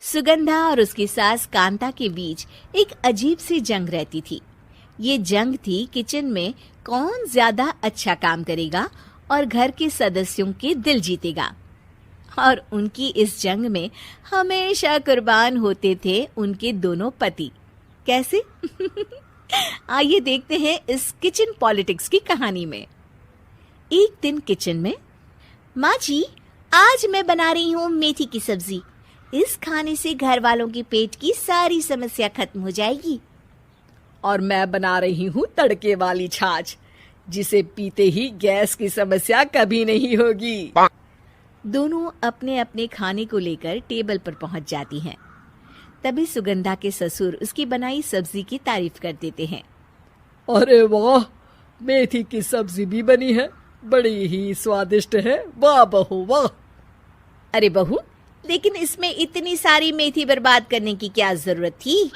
सुगंधा और उसकी सास कांता के बीच एक अजीब सी जंग रहती थी। ये जंग थी किचन में कौन ज्यादा अच्छा काम करेगा और घर के सदस्यों के दिल जीतेगा। और उनकी इस जंग में हमेशा कुर्बान होते थे उनके दोनों पति। कैसे? आइए देखते हैं इस किचन पॉलिटिक्स की कहानी में। एक दिन किचन में, माँ जी, आज मैं बना रही हूँ मेथी की सब्जी। इस खाने से घर वालों के पेट की सारी समस्या खत्म हो जाएगी। और मैं बना रही हूँ तड़के वाली छाछ, जिसे पीते ही गैस की समस्या कभी नहीं होगी। दोनों अपने अपने खाने को लेकर टेबल पर पहुंच जाती हैं। तभी सुगंधा के ससुर उसकी बनाई सब्जी की तारीफ कर देते हैं। अरे वाह, मेथी की सब्जी भी बनी है, बड़ी ही स्वादिष्ट है। वाह बहू वाह। अरे बहू, लेकिन इसमें इतनी सारी मेथी बर्बाद करने की क्या जरूरत थी?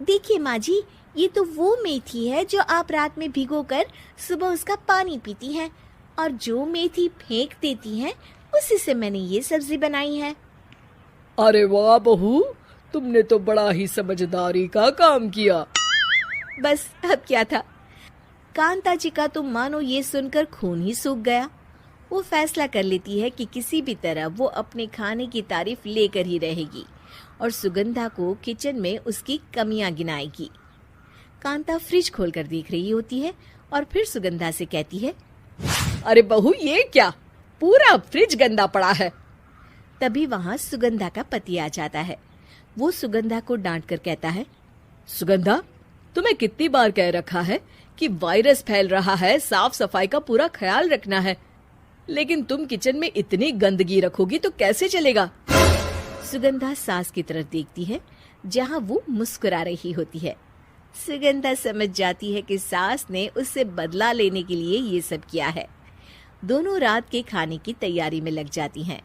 देखिए माँ जी, ये तो वो मेथी है जो आप रात में भिगोकर सुबह उसका पानी पीती हैं, और जो मेथी फेंक देती हैं उसी से मैंने ये सब्जी बनाई है। अरे वाह बहू, तुमने तो बड़ा ही समझदारी का काम किया। बस अब क्या था, कांता जी का तो मानो ये सुनकर खून ही सूख गया। वो फैसला कर लेती है कि किसी भी तरह वो अपने खाने की तारीफ लेकर ही रहेगी और सुगंधा को किचन में उसकी कमियां गिनाएगी। कांता फ्रिज खोलकर देख रही होती है और फिर सुगंधा से कहती है, अरे बहू, ये क्या, पूरा फ्रिज गंदा पड़ा है। तभी वहां सुगंधा का पति आ जाता है। वो सुगंधा को डांट कर कहता है, सुगंधा, तुम्हें कितनी बार कह रखा है कि वायरस फैल रहा है, साफ सफाई का पूरा ख्याल रखना है, लेकिन तुम किचन में इतनी गंदगी रखोगी तो कैसे चलेगा। सुगंधा सास की तरफ देखती है जहां वो मुस्कुरा रही होती है। सुगंधा समझ जाती है कि सास ने उससे बदला लेने के लिए ये सब किया है। दोनों रात के खाने की तैयारी में लग जाती हैं।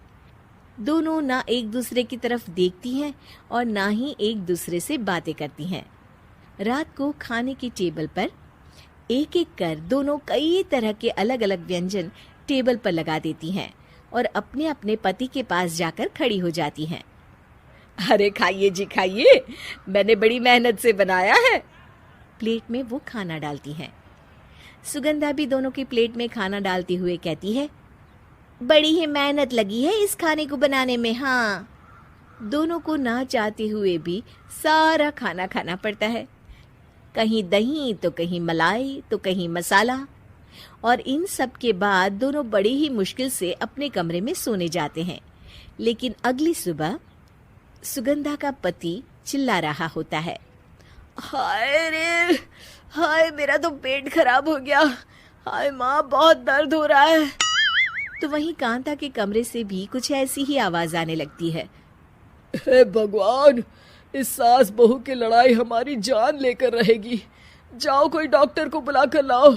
दोनों ना एक दूसरे की तरफ देखती हैं और ना ही एक दूसरे से बातें करती हैं। रात को खाने की टेबल पर एक एक कर दोनों कई तरह के अलग अलग व्यंजन टेबल पर लगा देती हैं और अपने अपने पति के पास जाकर खड़ी हो जाती हैं। अरे खाइए जी खाइए, मैंने बड़ी मेहनत से बनाया है। प्लेट में वो खाना डालती हैं। सुगंधा भी दोनों की प्लेट में खाना डालते हुए कहती है, बड़ी ही मेहनत लगी है इस खाने को बनाने में। हाँ, दोनों को ना चाहते हुए भी सारा खाना खाना पड़ता है। कहीं दही तो कहीं मलाई तो कहीं मसाला। और इन सब के बाद दोनों बड़ी ही मुश्किल से अपने कमरे में सोने जाते हैं। लेकिन अगली सुबह सुगंधा का पति चिल्ला रहा होता है, हाय रे, हाय मेरा तो पेट खराब हो गया, हाय माँ बहुत दर्द हो रहा है। तो वहीं कांता के कमरे से भी कुछ ऐसी ही आवाज आने लगती है। हे भगवान, इस सास बहू की लड़ाई हमारी जान लेकर रहेगी। जाओ कोई डॉक्टर को बुला कर लाओ।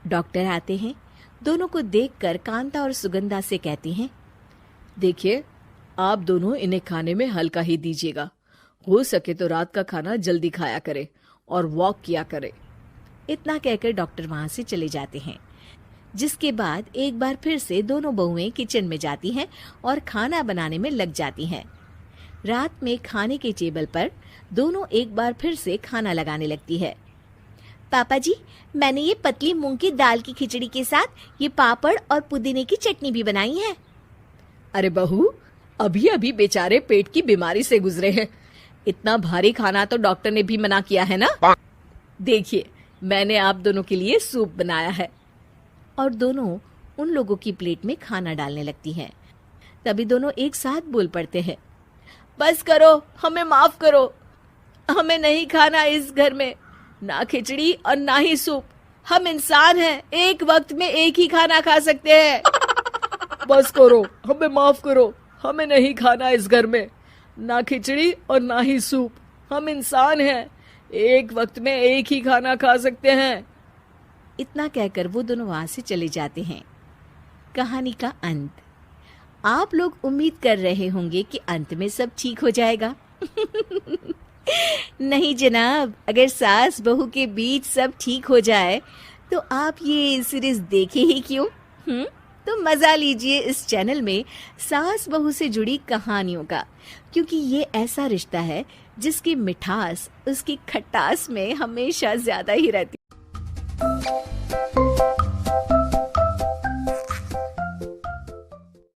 डॉक्टर आते हैं। दोनों को देखकर कांता और सुगंधा से कहते हैं, देखिए, आप दोनों इन्हें खाने में हल्का ही दीजिएगा। हो सके तो रात का खाना जल्दी खाया करे और वॉक किया करे। इतना कहकर डॉक्टर वहां से चले जाते हैं। जिसके बाद एक बार फिर से दोनों बहुएं किचन में जाती हैं और खाना बनाने में लग जाती हैं। रात में खाने के टेबल पर दोनों एक बार फिर से खाना लगाने लगती है। पापा जी, मैंने ये पतली मूंग की दाल की खिचड़ी के साथ ये पापड़ और पुदीने की चटनी भी बनाई है। अरे बहू, अभी अभी बेचारे पेट की बीमारी से गुजरे हैं, इतना भारी खाना तो डॉक्टर ने भी मना किया है ना। देखिए, मैंने आप दोनों के लिए सूप बनाया है। और दोनों उन लोगों की प्लेट में खाना डालने लगती हैं। तभी दोनों एक साथ बोल पड़ते हैं, बस करो, हमें माफ करो, हमें नहीं खाना इस घर में ना खिचड़ी और ना ही सूप। हम इंसान हैं, एक वक्त में एक ही खाना खा सकते हैं। बस करो, हमें माफ करो, हमें नहीं खाना इस घर में ना खिचड़ी और ना ही सूप। हम इंसान हैं, एक वक्त में एक ही खाना खा सकते हैं। इतना कहकर वो दोनों वहां से चले जाते हैं। कहानी का अंत। आप लोग उम्मीद कर रहे होंगे कि अंत में सब ठीक हो जाएगा। नहीं जनाब, अगर सास बहू के बीच सब ठीक हो जाए तो आप ये सीरीज देखे ही क्यों? तो मजा लीजिए इस चैनल में सास बहू से जुड़ी कहानियों का, क्योंकि ये ऐसा रिश्ता है जिसकी मिठास उसकी खटास में हमेशा ज्यादा ही रहती है।